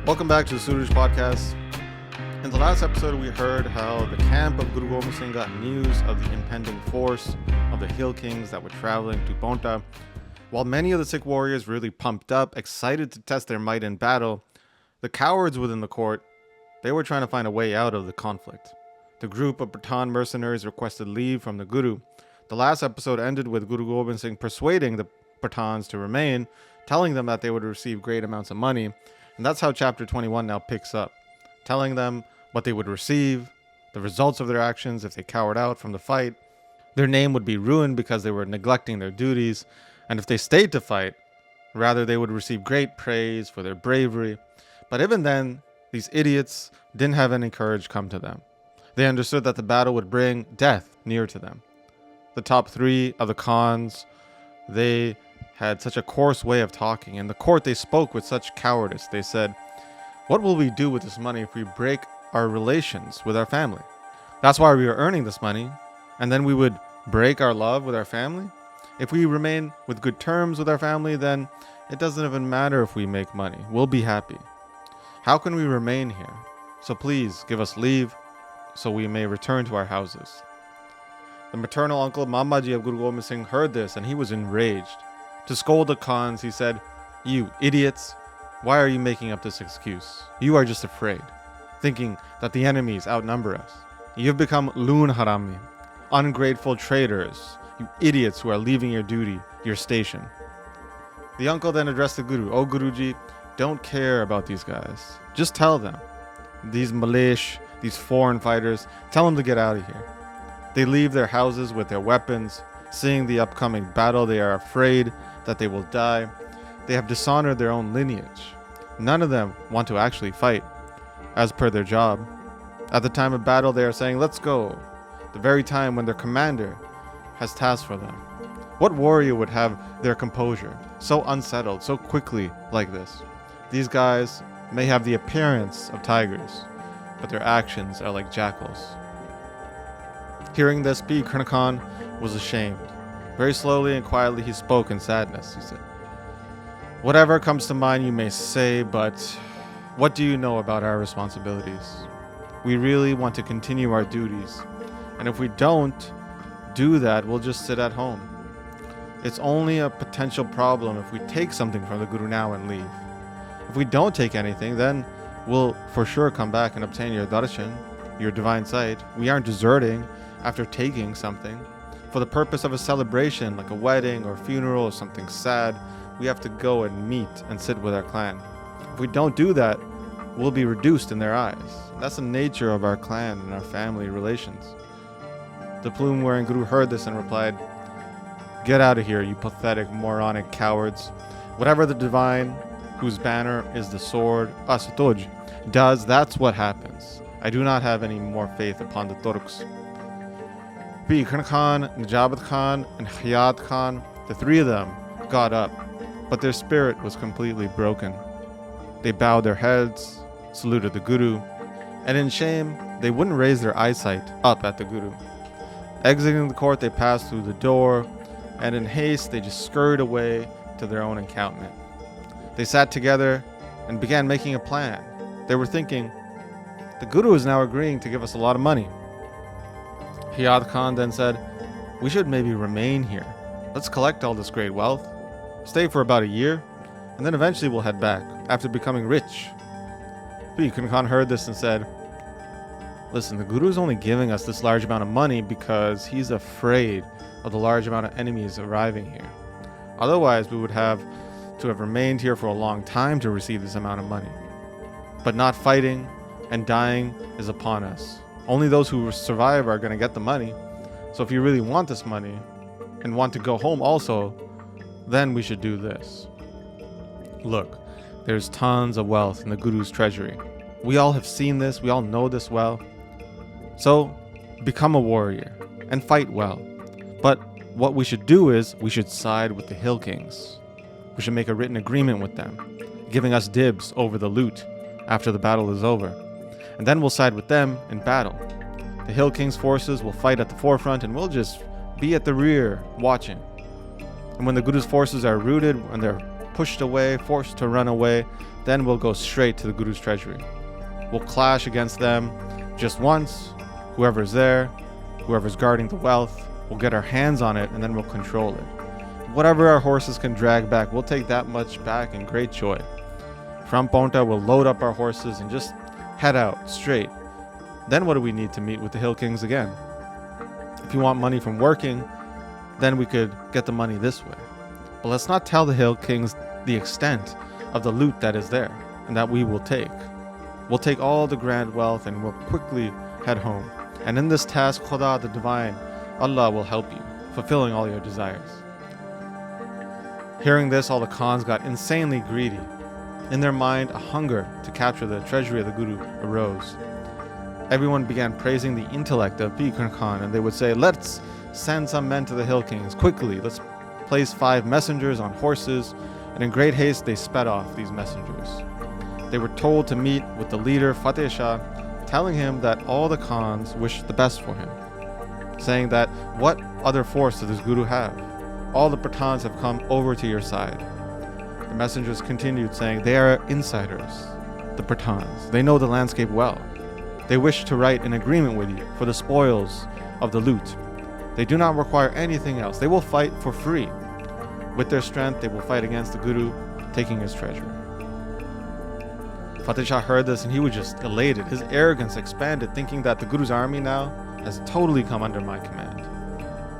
Welcome back to the Suraj podcast. In the last episode, we heard how the camp of Guru Gobind Singh got news of the impending force of the Hill Kings that were traveling to Pattans. While many of the Sikh warriors really pumped up, excited to test their might in battle, the cowards within the court, they were trying to find a way out of the conflict. The group of Pattan mercenaries requested leave from the Guru. The last episode ended with Guru Gobind Singh persuading the Pattans to remain, telling them that they would receive great amounts of money. And that's how chapter 21 now picks up, telling them what they would receive, the results of their actions if they cowered out from the fight. Their name would be ruined because they were neglecting their duties, and if they stayed to fight, rather they would receive great praise for their bravery. But even then, these idiots didn't have any courage come to them. They understood that the battle would bring death near to them. The top three of the Khans, they had such a coarse way of talking. In the court, they spoke with such cowardice. They said, "What will we do with this money if we break our relations with our family? That's why we are earning this money, and then we would break our love with our family? If we remain with good terms with our family, then it doesn't even matter if we make money. We'll be happy. How can we remain here? So please give us leave so we may return to our houses." The maternal uncle Mamaji of Guru Gobind Singh heard this, and he was enraged. To scold the Khans, he said, "You idiots, why are you making up this excuse? You are just afraid, thinking that the enemies outnumber us. You have become loon harami, ungrateful traitors, you idiots who are leaving your duty, your station." The uncle then addressed the Guru, "Oh Guruji, don't care about these guys. Just tell them, these Malays, these foreign fighters, tell them to get out of here. They leave their houses with their weapons. Seeing the upcoming battle, they are afraid that they will die. They have dishonored their own lineage. None of them want to actually fight, as per their job. At the time of battle, they are saying, 'Let's go,' the very time when their commander has tasks for them. What warrior would have their composure, so unsettled, so quickly like this? These guys may have the appearance of tigers, but their actions are like jackals." Hearing this, P. Khan was ashamed. Very slowly and quietly he spoke in sadness. He said, "Whatever comes to mind you may say, but what do you know about our responsibilities? We really want to continue our duties, and if we don't do that, we'll just sit at home. It's only a potential problem if we take something from the Guru now and leave. If we don't take anything, then we'll for sure come back and obtain your darshan, your divine sight. We aren't deserting after taking something. For the purpose of a celebration, like a wedding or funeral or something sad, we have to go and meet and sit with our clan. If we don't do that, we'll be reduced in their eyes. That's the nature of our clan and our family relations." The plume-wearing Guru heard this and replied, "Get out of here, you pathetic, moronic cowards. Whatever the divine, whose banner is the sword, Asatoj, does, that's what happens. I do not have any more faith upon the Turks." Bikhan Khan, Najabat Khan, and Hayat Khan, the three of them, got up, but their spirit was completely broken. They bowed their heads, saluted the Guru, and in shame, they wouldn't raise their eyesight up at the Guru. Exiting the court, they passed through the door, and in haste, they just scurried away to their own encampment. They sat together and began making a plan. They were thinking, the Guru is now agreeing to give us a lot of money. Hayat Khan then said, "We should maybe remain here. Let's collect all this great wealth, stay for about a year, and then eventually we'll head back after becoming rich." Bikhan Khan heard this and said, "Listen, the Guru is only giving us this large amount of money because he's afraid of the large amount of enemies arriving here. Otherwise, we would have to have remained here for a long time to receive this amount of money. But not fighting and dying is upon us. Only those who survive are going to get the money. So if you really want this money and want to go home also, then we should do this. Look, there's tons of wealth in the Guru's treasury. We all have seen this. We all know this well. So become a warrior and fight well. But what we should do is we should side with the Hill Kings. We should make a written agreement with them, giving us dibs over the loot after the battle is over. and then we'll side with them in battle. The Hill King's forces will fight at the forefront, and we'll just be at the rear watching. And when the Guru's forces are routed and they're pushed away, forced to run away, then we'll go straight to the Guru's treasury. We'll clash against them just once. Whoever's there, whoever's guarding the wealth, we'll get our hands on it, and then we'll control it. Whatever our horses can drag back, we'll take that much back in great joy. From Ponta, we'll load up our horses and just head out straight. Then what do we need to meet with the Hill Kings again? If you want money from working, then we could get the money this way. But let's not tell the Hill Kings the extent of the loot that is there and that we will take. We'll take all the grand wealth and we'll quickly head home. And in this task, Khuda the Divine, Allah will help you, fulfilling all your desires. Hearing this, all the Khans got insanely greedy. In their mind, a hunger to capture the treasury of the Guru arose. Everyone began praising the intellect of Bhai Khan, and they would say, let's send some men to the Hill Kings, quickly, let's place 5 messengers on horses, and in great haste they sped off these messengers. They were told to meet with the leader Fateh Shah, telling him that all the Khans wished the best for him, saying that, what other force does this Guru have? All the Pattans have come over to your side. The messengers continued saying, they are insiders, the Pattans. They know the landscape well. They wish to write an agreement with you for the spoils of the loot. They do not require anything else. They will fight for free. With their strength, they will fight against the Guru, taking his treasure. Fateh Shah heard this and he was just elated. His arrogance expanded, thinking that the Guru's army now has totally come under my command.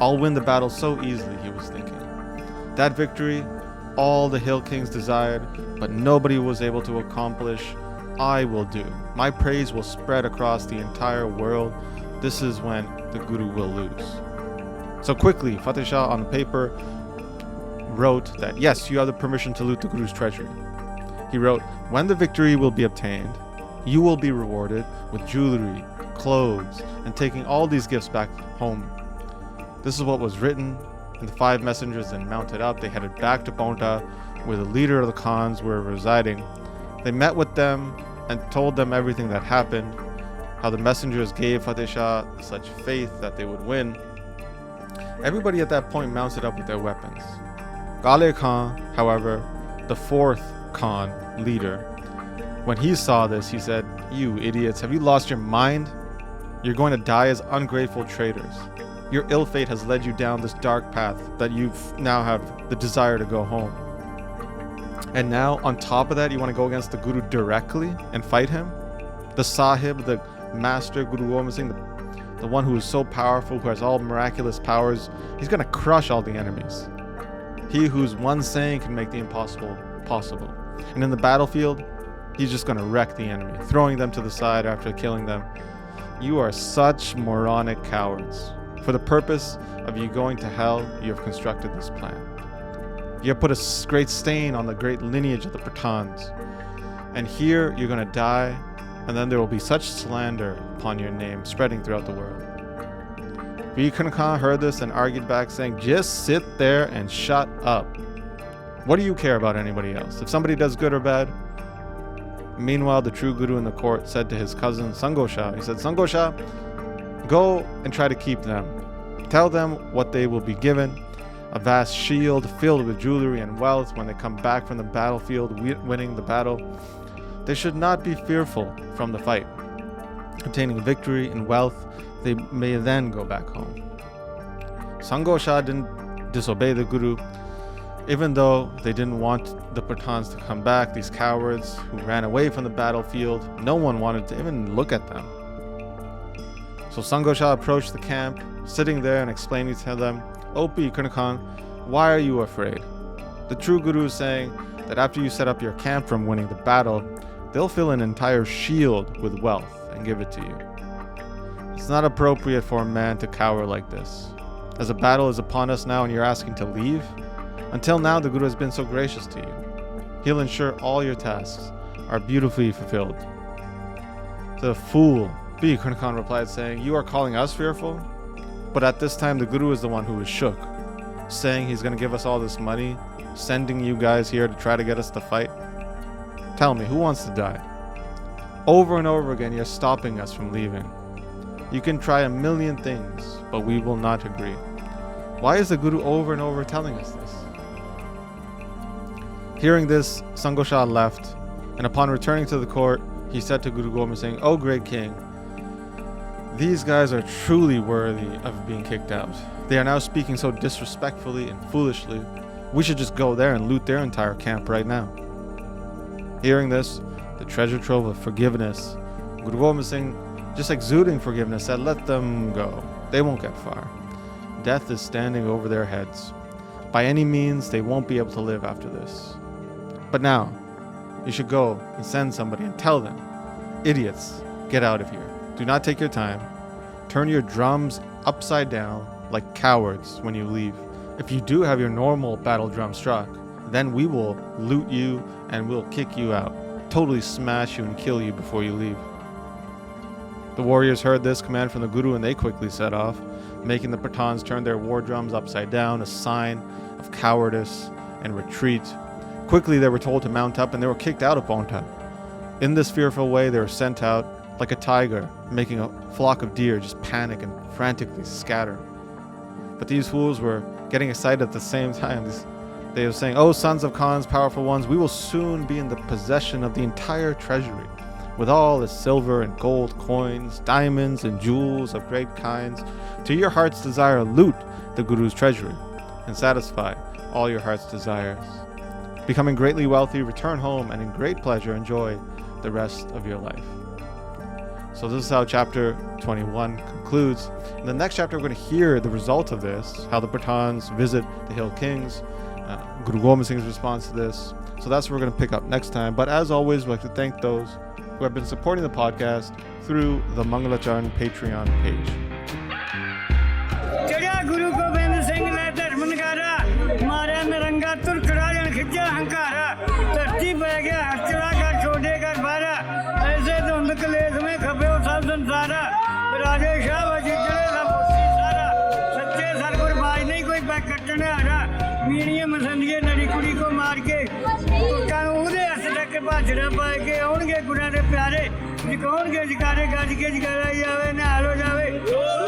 I'll win the battle so easily, he was thinking. That victory, all the Hill Kings desired, but nobody was able to accomplish, I will do. My praise will spread across the entire world. This is when the Guru will lose. So quickly, Fateh Shah on the paper wrote that, yes, you have the permission to loot the Guru's treasury. He wrote, when the victory will be obtained, you will be rewarded with jewelry, clothes, and taking all these gifts back home. This is what was written, and the 5 messengers then mounted up. They headed back to Ponta, where the leader of the Khans were residing. They met with them and told them everything that happened, how the messengers gave Fateh Shah such faith that they would win. Everybody at that point mounted up with their weapons. Gale Khan, however, the 4th Khan leader, when he saw this, he said, you idiots, have you lost your mind? You're going to die as ungrateful traitors. Your ill fate has led you down this dark path that you now have the desire to go home. And now, on top of that, you want to go against the Guru directly and fight him? The Sahib, the master, Guru Gobind Singh, the one who is so powerful, who has all miraculous powers, he's going to crush all the enemies. He whose one saying can make the impossible possible. And in the battlefield, he's just going to wreck the enemy, throwing them to the side after killing them. You are such moronic cowards. For the purpose of you going to hell, you have constructed this plan. You have put a great stain on the great lineage of the Pattans. And here you're going to die, and then there will be such slander upon your name spreading throughout the world. Bhai Khan heard this and argued back, saying, just sit there and shut up. What do you care about anybody else? If somebody does good or bad? Meanwhile, the true Guru in the court said to his cousin Sango Shah, he said, Sango Shah, go and try to keep them. Tell them what they will be given, a vast shield filled with jewelry and wealth when they come back from the battlefield, winning the battle. They should not be fearful from the fight. Obtaining victory and wealth, they may then go back home. Sango Shah didn't disobey the Guru, even though they didn't want the Pattans to come back, these cowards who ran away from the battlefield. No one wanted to even look at them. So Sango Shah approached the camp, sitting there and explaining to them, O Bhai Khan, why are you afraid? The true Guru is saying that after you set up your camp from winning the battle, they'll fill an entire shield with wealth and give it to you. It's not appropriate for a man to cower like this. As a battle is upon us now and you're asking to leave, until now the Guru has been so gracious to you. He'll ensure all your tasks are beautifully fulfilled. The fool, Bhai Khan replied, saying, you are calling us fearful? But at this time the Guru is the one who is shook, saying he's going to give us all this money, sending you guys here to try to get us to fight. Tell me, who wants to die? Over and over again, you're stopping us from leaving. You can try a million things, but we will not agree. Why is the Guru over and over telling us this? Hearing this, Sango Shah left, and upon returning to the court, he said to Guru Gobind Singh, "O great king, these guys are truly worthy of being kicked out. They are now speaking so disrespectfully and foolishly. We should just go there and loot their entire camp right now." Hearing this, the treasure trove of forgiveness, Guru Gobind Singh, just exuding forgiveness, said, "Let them go. They won't get far. Death is standing over their heads. By any means, they won't be able to live after this. But now, you should go and send somebody and tell them, 'Idiots, get out of here. Do not take your time. Turn your drums upside down like cowards when you leave. If you do have your normal battle drum struck, then we will loot you and we'll kick you out, totally smash you and kill you before you leave.'" The warriors heard this command from the Guru and they quickly set off, making the Pattans turn their war drums upside down, a sign of cowardice and retreat. Quickly they were told to mount up and they were kicked out of Pattans. In this fearful way they were sent out like a tiger, making a flock of deer just panic and frantically scatter. But these fools were getting excited at the same time. They were saying, "Oh, sons of Khans, powerful ones, we will soon be in the possession of the entire treasury, with all the silver and gold coins, diamonds and jewels of great kinds. To your heart's desire, loot the Guru's treasury and satisfy all your heart's desires. Becoming greatly wealthy, return home and in great pleasure enjoy the rest of your life." So this is how chapter 21 concludes. In the next chapter, we're going to hear the result of this, how the Pattans visit the Hill Kings, Guru Gobind Singh's response to this. So that's what we're going to pick up next time. But as always, we'd like to thank those who have been supporting the podcast through the Mangalacharn Patreon page. Guru Gobind Singh ne dharm nagara, mara naranga turkada jan khijja hankara, dharti pe gaya harchara kar chode kar bara, aise dhund kalesh mein khabe ho sab sansara, raje shah vajidre sab hosi sara, sache sargur baaj nahi koi back kattane aara, meeniye masandiye nadi kudi ko maar ke, turkan ude hats tak bhajra pae ke aunge guna de pyare, jikaunge jikare gaj ke jikara jaave na halo jaave.